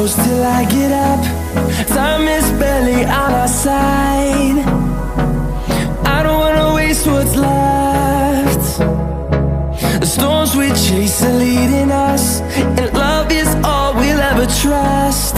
close till I get up. Time is barely on our side. I don't wanna waste what's left. The storms we chase are leading us, and love is all we'll ever trust.